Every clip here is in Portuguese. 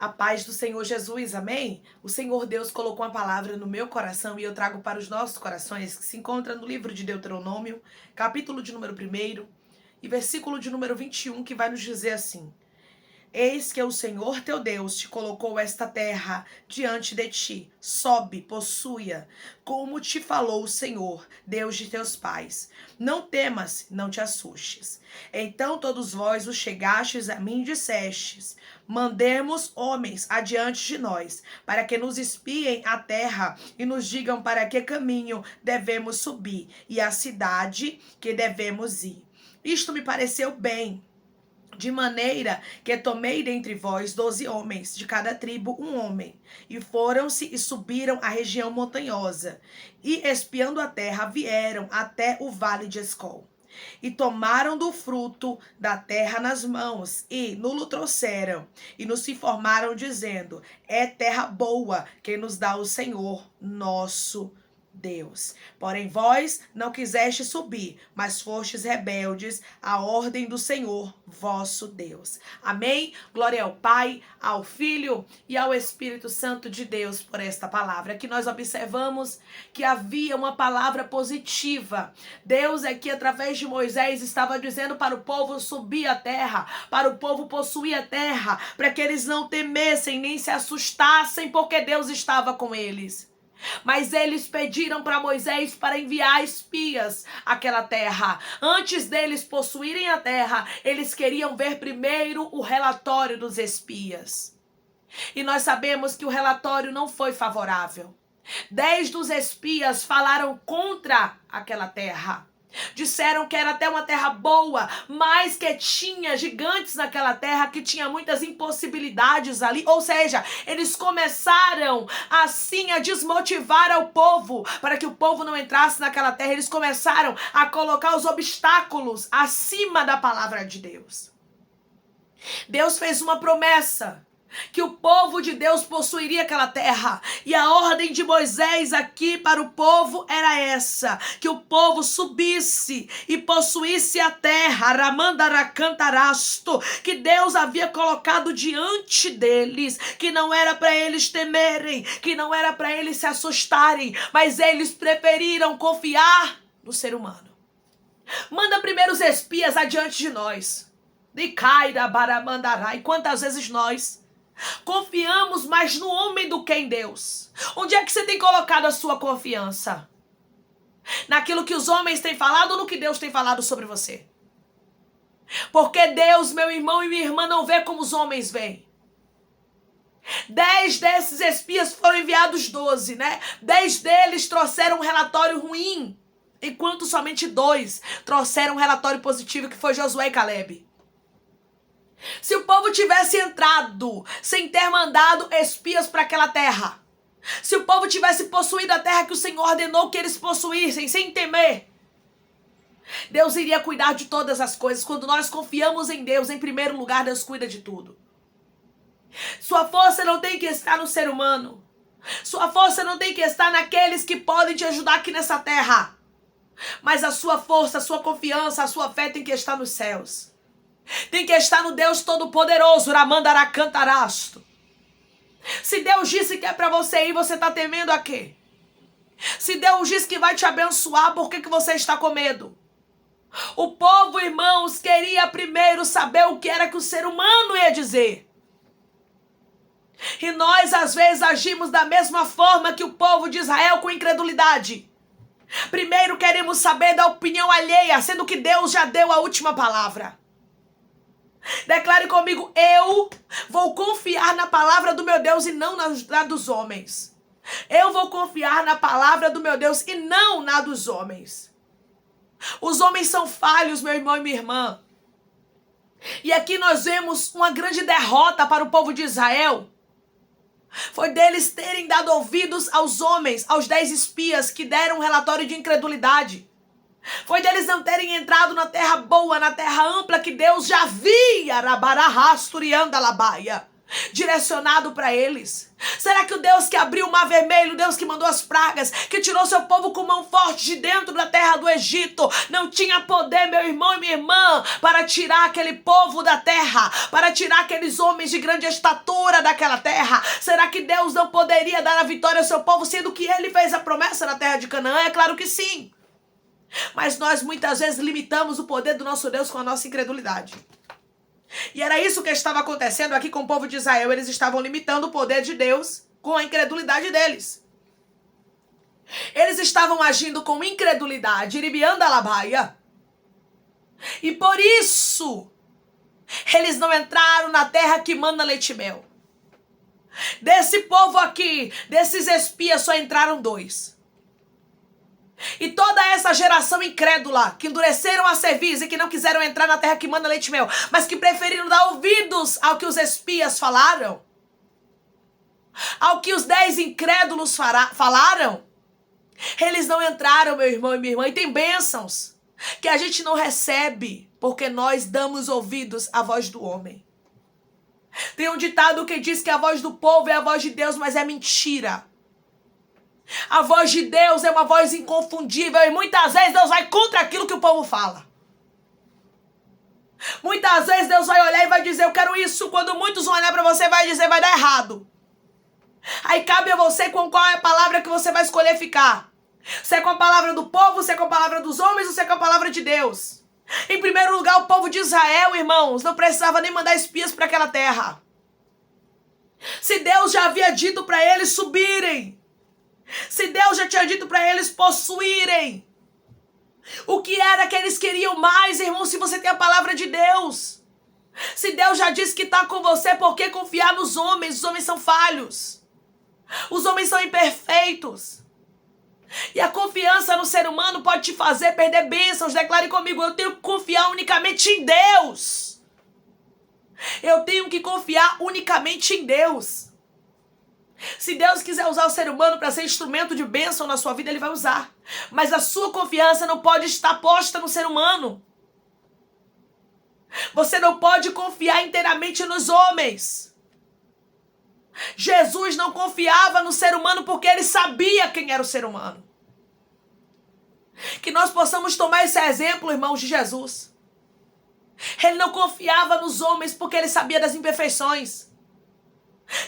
A paz do Senhor Jesus, amém? O Senhor Deus colocou uma palavra no meu coração e eu trago para os nossos corações, que se encontra no livro de Deuteronômio, capítulo de número 1 e versículo de número 21, que vai nos dizer assim: Eis que o Senhor teu Deus te colocou esta terra diante de ti. Sobe, possua, como te falou o Senhor, Deus de teus pais. Não temas, não te assustes. Então todos vós os chegastes a mim e dissestes: mandemos homens adiante de nós, para que nos espiem a terra e nos digam para que caminho devemos subir e a cidade que devemos ir. Isto me pareceu bem. De maneira que tomei dentre vós 12 homens, de cada tribo um homem, e foram-se e subiram a região montanhosa, e espiando a terra vieram até o vale de Escol. E tomaram do fruto da terra nas mãos, e nulo trouxeram, e nos informaram, dizendo: é terra boa que nos dá o Senhor nosso Deus. Porém vós não quisestes subir, mas fostes rebeldes à ordem do Senhor vosso Deus. Amém? Glória ao Pai, ao Filho e ao Espírito Santo de Deus por esta palavra. Aqui nós observamos que havia uma palavra positiva. Deus aqui através de Moisés estava dizendo para o povo subir a terra, para o povo possuir a terra, para que eles não temessem nem se assustassem, porque Deus estava com eles. Mas eles pediram para Moisés para enviar espias àquela terra. Antes deles possuírem a terra, eles queriam ver primeiro o relatório dos espias. E nós sabemos que o relatório não foi favorável. 10 dos espias falaram contra aquela terra. Disseram que era até uma terra boa, mas que tinha gigantes naquela terra, que tinha muitas impossibilidades ali. Ou seja, eles começaram assim a desmotivar ao povo, para que o povo não entrasse naquela terra. Eles começaram a colocar os obstáculos acima da palavra de Deus. Deus fez uma promessa que o povo de Deus possuiria aquela terra. E a ordem de Moisés aqui para o povo era essa: que o povo subisse e possuísse a terra, Ramandaracantarasto, que Deus havia colocado diante deles, que não era para eles temerem, que não era para eles se assustarem, mas eles preferiram confiar no ser humano. Manda primeiro os espias adiante de nós. De Caira Baramandarai. Quantas vezes nós confiamos mais no homem do que em Deus? Onde é que você tem colocado a sua confiança? Naquilo que os homens têm falado ou no que Deus tem falado sobre você? Porque Deus, meu irmão e minha irmã, não vê como os homens veem. 10 desses espias foram enviados 12, né? 10 deles trouxeram um relatório ruim, enquanto somente 2 trouxeram um relatório positivo, que foi Josué e Calebe. Se o povo tivesse entrado sem ter mandado espias para aquela terra, se o povo tivesse possuído a terra que o Senhor ordenou que eles possuíssem, sem temer, Deus iria cuidar de todas as coisas. Quando nós confiamos em Deus, em primeiro lugar, Deus cuida de tudo. Sua força não tem que estar no ser humano. Sua força não tem que estar naqueles que podem te ajudar aqui nessa terra. Mas a sua força, a sua confiança, a sua fé tem que estar nos céus. Tem que estar no Deus Todo-Poderoso, Ramandaracantarasto. Se Deus disse que é para você ir, você está temendo a quê? Se Deus disse que vai te abençoar, por que você está com medo? O povo, irmãos, queria primeiro saber o que era que o ser humano ia dizer. E nós, às vezes, agimos da mesma forma que o povo de Israel, com incredulidade. Primeiro queremos saber da opinião alheia, sendo que Deus já deu a última palavra. Declare comigo: eu vou confiar na palavra do meu Deus e não na dos homens. Eu vou confiar na palavra do meu Deus e não na dos homens. Os homens são falhos, meu irmão e minha irmã. E aqui nós vemos uma grande derrota para o povo de Israel. Foi deles terem dado ouvidos aos homens, aos 10 espias que deram um relatório de incredulidade. Foi deles não terem entrado na terra boa, na terra ampla que Deus já havia, Rabarahasturiandalabaia. direcionado para eles? Será que o Deus que abriu o mar vermelho, o Deus que mandou as pragas, que tirou seu povo com mão forte de dentro da terra do Egito, não tinha poder, meu irmão e minha irmã, para tirar aquele povo da terra, para tirar aqueles homens de grande estatura daquela terra? Será que Deus não poderia dar a vitória ao seu povo, sendo que ele fez a promessa na terra de Canaã? É claro que sim. Mas nós muitas vezes limitamos o poder do nosso Deus com a nossa incredulidade. E era isso que estava acontecendo aqui com o povo de Israel. Eles estavam limitando o poder de Deus com a incredulidade deles. Eles estavam agindo com incredulidade, iribianda alabaia. E por isso, eles não entraram na terra que manda leite e mel. Desse povo aqui, desses espias, só entraram 2. E toda essa geração incrédula, que endureceram a cerviz e que não quiseram entrar na terra que manda leite e mel, mas que preferiram dar ouvidos ao que os espias falaram, ao que os 10 incrédulos falaram, eles não entraram, meu irmão e minha irmã. E tem bênçãos que a gente não recebe porque nós damos ouvidos à voz do homem. Tem um ditado que diz que a voz do povo é a voz de Deus, mas é mentira. A voz de Deus é uma voz inconfundível e muitas vezes Deus vai contra aquilo que o povo fala. Muitas vezes Deus vai olhar e vai dizer, eu quero isso. Quando muitos vão olhar para você, vai dizer, vai dar errado. Aí cabe a você com qual é a palavra que você vai escolher ficar. Se é com a palavra do povo, se é com a palavra dos homens ou se é com a palavra de Deus. Em primeiro lugar, o povo de Israel, irmãos, não precisava nem mandar espias para aquela terra. Se Deus já havia dito para eles subirem, se Deus já tinha dito para eles possuírem, o que era que eles queriam mais, irmão, se você tem a palavra de Deus? Se Deus já disse que está com você, por que confiar nos homens? Os homens são falhos. Os homens são imperfeitos. E a confiança no ser humano pode te fazer perder bênçãos. Declare comigo, eu tenho que confiar unicamente em Deus. Eu tenho que confiar unicamente em Deus. Se Deus quiser usar o ser humano para ser instrumento de bênção na sua vida, Ele vai usar. Mas a sua confiança não pode estar posta no ser humano. Você não pode confiar inteiramente nos homens. Jesus não confiava no ser humano porque Ele sabia quem era o ser humano. Que nós possamos tomar esse exemplo, irmãos, de Jesus. Ele não confiava nos homens porque Ele sabia das imperfeições.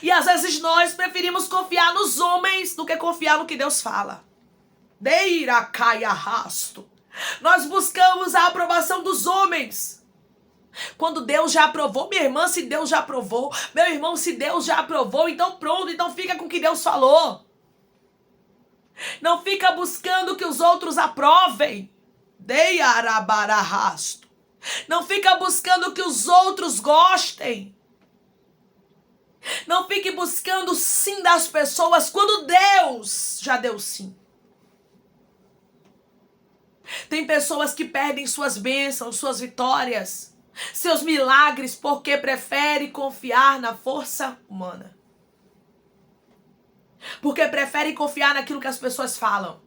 E às vezes nós preferimos confiar nos homens do que confiar no que Deus fala. Deira caia rasto. Nós buscamos a aprovação dos homens. Quando Deus já aprovou, minha irmã, se Deus já aprovou, meu irmão, se Deus já aprovou, então pronto, então fica com o que Deus falou. Não fica buscando que os outros aprovem. Deia arabararrasto. Não fica buscando que os outros gostem. Não fique buscando o sim das pessoas quando Deus já deu sim. Tem pessoas que perdem suas bênçãos, suas vitórias, seus milagres, porque preferem confiar na força humana. Porque preferem confiar naquilo que as pessoas falam.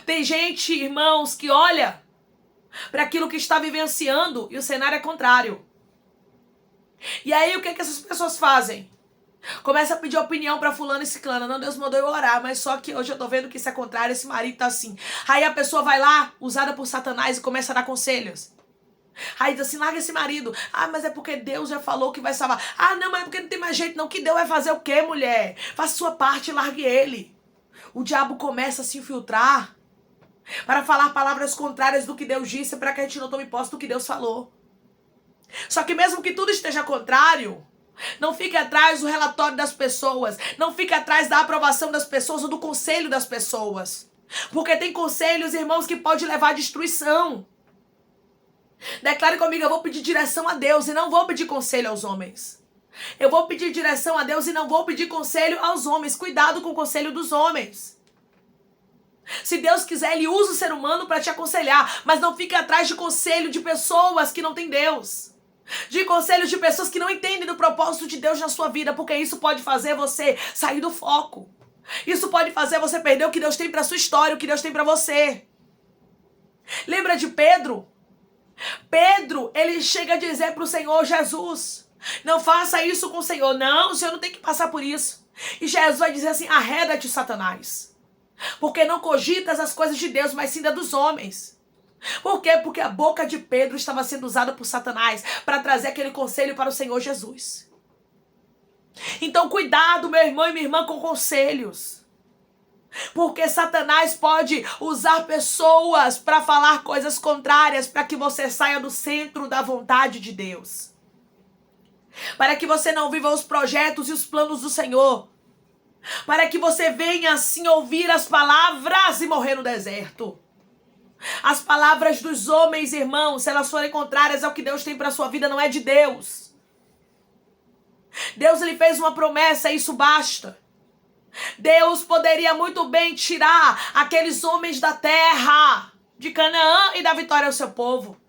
Tem gente, irmãos, que olha para aquilo que está vivenciando e o cenário é contrário. E aí o que essas pessoas fazem? Começa a pedir opinião pra fulano e ciclana. Não, Deus mandou eu orar, mas só que hoje eu tô vendo que isso é contrário, esse marido tá assim. Aí a pessoa vai lá, usada por Satanás, e começa a dar conselhos. Aí diz assim, larga esse marido. Ah, mas é porque Deus já falou que vai salvar. Ah, não, mas é porque não tem mais jeito não. Que Deus vai fazer o quê, mulher? Faça sua parte e largue ele. O diabo começa a se infiltrar para falar palavras contrárias do que Deus disse, para que a gente não tome posse do que Deus falou. Só que mesmo que tudo esteja contrário, não fique atrás do relatório das pessoas, não fique atrás da aprovação das pessoas ou do conselho das pessoas. Porque tem conselhos, irmãos, que pode levar à destruição. Declare comigo, eu vou pedir direção a Deus e não vou pedir conselho aos homens. Eu vou pedir direção a Deus e não vou pedir conselho aos homens. Cuidado com o conselho dos homens. Se Deus quiser, Ele usa o ser humano para te aconselhar, mas não fique atrás de conselho de pessoas que não têm Deus. De conselhos de pessoas que não entendem do propósito de Deus na sua vida, porque isso pode fazer você sair do foco. Isso pode fazer você perder o que Deus tem para sua história, o que Deus tem para você. Lembra de Pedro? Pedro, ele chega a dizer para o Senhor Jesus, Não faça isso com o Senhor. Não, o Senhor não tem que passar por isso. E Jesus vai dizer assim: arreda-te, Satanás. Porque não cogitas as coisas de Deus, mas sim das dos homens. Por quê? Porque a boca de Pedro estava sendo usada por Satanás para trazer aquele conselho para o Senhor Jesus. Então cuidado, meu irmão e minha irmã, com conselhos. Porque Satanás pode usar pessoas para falar coisas contrárias para que você saia do centro da vontade de Deus. Para que você não viva os projetos e os planos do Senhor. Para que você venha assim ouvir as palavras e morrer no deserto. As palavras dos homens, irmãos, se elas forem contrárias ao que Deus tem para a sua vida, não é de Deus. Deus lhe fez uma promessa e isso basta. Deus poderia muito bem tirar aqueles homens da terra de Canaã e dar vitória ao seu povo.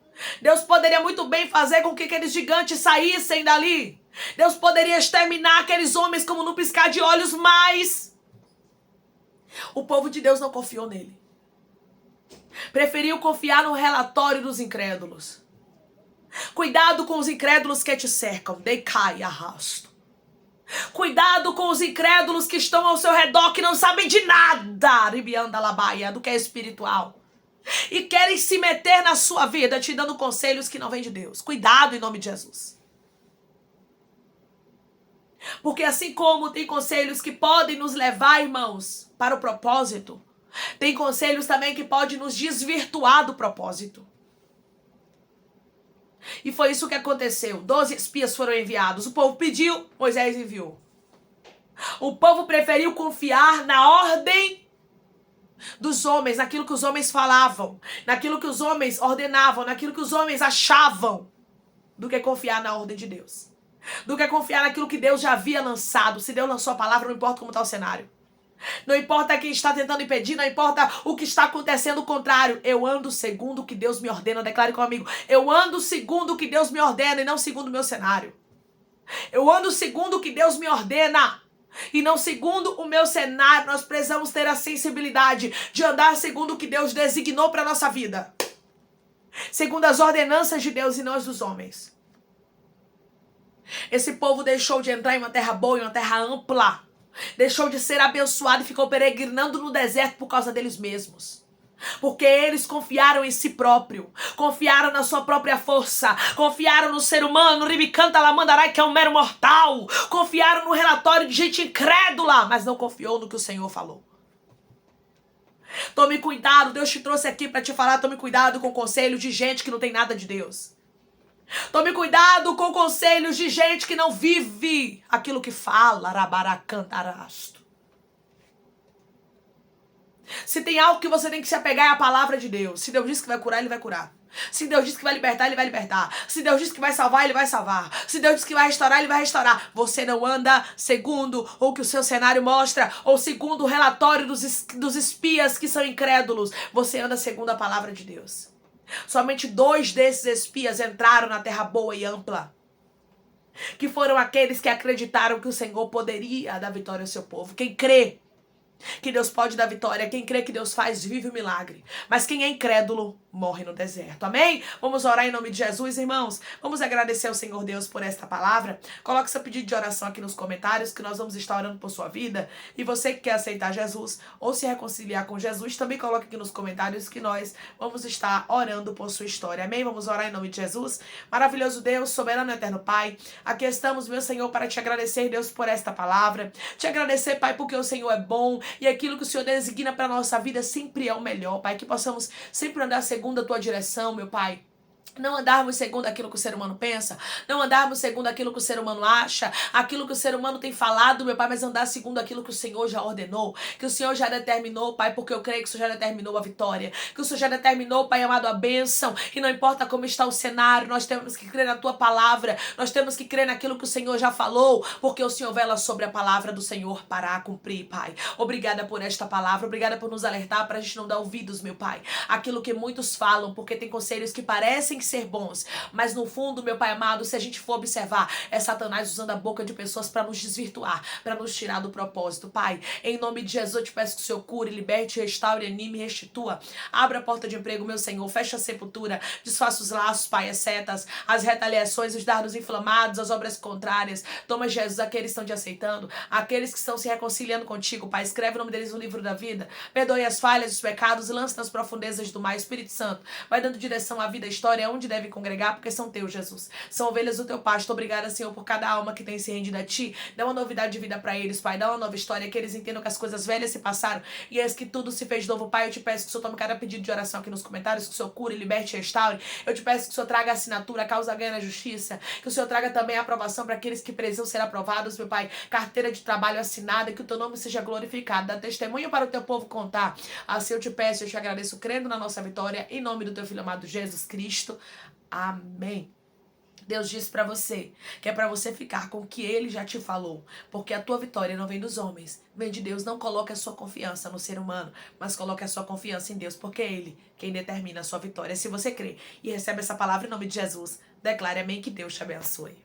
Deus poderia muito bem fazer com que aqueles gigantes saíssem dali. Deus poderia exterminar aqueles homens como no piscar de olhos, mas o povo de Deus não confiou nele. Preferiu confiar no relatório dos incrédulos. Cuidado com os incrédulos que te cercam. Decai, arrasto. Cuidado com os incrédulos que estão ao seu redor, que não sabem de nada, ribianda labaia, do que é espiritual. E querem se meter na sua vida, te dando conselhos que não vêm de Deus. Cuidado em nome de Jesus. Porque assim como tem conselhos que podem nos levar, irmãos, para o propósito, tem conselhos também que podem nos desvirtuar do propósito. E foi isso que aconteceu. 12 espias foram enviados. O povo pediu, Moisés enviou. O povo preferiu confiar na ordem dos homens, naquilo que os homens falavam, naquilo que os homens ordenavam, naquilo que os homens achavam, do que confiar na ordem de Deus. Do que confiar naquilo que Deus já havia lançado. Se Deus lançou a palavra, não importa como está o cenário. Não importa quem está tentando impedir, não importa o que está acontecendo o contrário. Eu ando segundo o que Deus me ordena. Declare comigo. Eu ando segundo o que Deus me ordena e não segundo o meu cenário. Eu ando segundo o que Deus me ordena e não segundo o meu cenário. Nós precisamos ter a sensibilidade de andar segundo o que Deus designou para a nossa vida. Segundo as ordenanças de Deus e não as dos homens. Esse povo deixou de entrar em uma terra boa, em uma terra ampla. Deixou de ser abençoado e ficou peregrinando no deserto por causa deles mesmos. Porque eles confiaram em si próprio. Confiaram na sua própria força. Confiaram no ser humano, Ribicanta Lamandarai, que é um mero mortal. Confiaram no relatório de gente incrédula, mas não confiou no que o Senhor falou. Tome cuidado, Deus te trouxe aqui para te falar. Tome cuidado com o conselho de gente que não tem nada de Deus. Tome cuidado com conselhos de gente que não vive aquilo que fala. Rabaracantarasto. Se tem algo que você tem que se apegar é a palavra de Deus. Se Deus disse que vai curar, Ele vai curar. Se Deus disse que vai libertar, Ele vai libertar. Se Deus disse que vai salvar, Ele vai salvar. Se Deus disse que vai restaurar, Ele vai restaurar. Você não anda segundo o que o seu cenário mostra, ou segundo o relatório dos espias que são incrédulos. Você anda segundo a palavra de Deus. Somente 2 desses espias entraram na terra boa e ampla, que foram aqueles que acreditaram que o Senhor poderia dar vitória ao seu povo. Quem crê que Deus pode dar vitória, quem crê que Deus faz, vive o milagre. Mas quem é incrédulo, morre no deserto. Amém? Vamos orar em nome de Jesus, irmãos. Vamos agradecer ao Senhor Deus por esta palavra. Coloque seu pedido de oração aqui nos comentários, que nós vamos estar orando por sua vida. E você que quer aceitar Jesus ou se reconciliar com Jesus, também coloque aqui nos comentários que nós vamos estar orando por sua história. Amém? Vamos orar em nome de Jesus. Maravilhoso Deus, soberano e eterno Pai, aqui estamos, meu Senhor, para te agradecer, Deus, por esta palavra. Te agradecer, Pai, porque o Senhor é bom e aquilo que o Senhor designa para a nossa vida sempre é o melhor, Pai. Que possamos sempre andar segundo a tua direção, meu Pai. Não andarmos segundo aquilo que o ser humano pensa, não andarmos segundo aquilo que o ser humano acha, aquilo que o ser humano tem falado, meu Pai, mas andar segundo aquilo que o Senhor já ordenou, que o Senhor já determinou, Pai, porque eu creio que o Senhor já determinou a vitória, que o Senhor já determinou, Pai amado, a bênção, e não importa como está o cenário, nós temos que crer na tua palavra, nós temos que crer naquilo que o Senhor já falou, porque o Senhor vela sobre a palavra do Senhor para cumprir, Pai. Obrigada por esta palavra, obrigada por nos alertar para a gente não dar ouvidos, meu Pai, aquilo que muitos falam, porque tem conselhos que parecem ser bons. Mas no fundo, meu Pai amado, se a gente for observar, é Satanás usando a boca de pessoas para nos desvirtuar, para nos tirar do propósito. Pai, em nome de Jesus, eu te peço que o Senhor cure, liberte, restaure, anime, restitua. Abra a porta de emprego, meu Senhor. Fecha a sepultura. Desfaça os laços, Pai, as setas, as retaliações, os dardos inflamados, as obras contrárias. Toma, Jesus, aqueles que estão te aceitando, aqueles que estão se reconciliando contigo, Pai. Escreve o nome deles no livro da vida. Perdoe as falhas, os pecados, lance nas profundezas do mar. Espírito Santo, vai dando direção à vida, à história, onde deve congregar, porque são teus, Jesus. São ovelhas do teu pasto. Obrigada, Senhor, por cada alma que tem se rendido a ti. Dá uma novidade de vida para eles, Pai. Dá uma nova história, que eles entendam que as coisas velhas se passaram e eis que tudo se fez novo, Pai. Eu te peço que o Senhor tome cada pedido de oração aqui nos comentários, que o Senhor cure, liberte e restaure. Eu te peço que o Senhor traga assinatura, a causa ganha na justiça, que o Senhor traga também a aprovação para aqueles que precisam ser aprovados, meu Pai. Carteira de trabalho assinada, que o teu nome seja glorificado. Dá testemunho para o teu povo contar. Assim eu te peço, eu te agradeço, crendo na nossa vitória, em nome do teu Filho amado Jesus Cristo. Amém. Deus disse para você que é para você ficar com o que Ele já te falou, porque a tua vitória não vem dos homens, vem de Deus. Não coloque a sua confiança no ser humano, mas coloque a sua confiança em Deus, porque é Ele quem determina a sua vitória. Se você crê e recebe essa palavra em nome de Jesus, declare amém, que Deus te abençoe.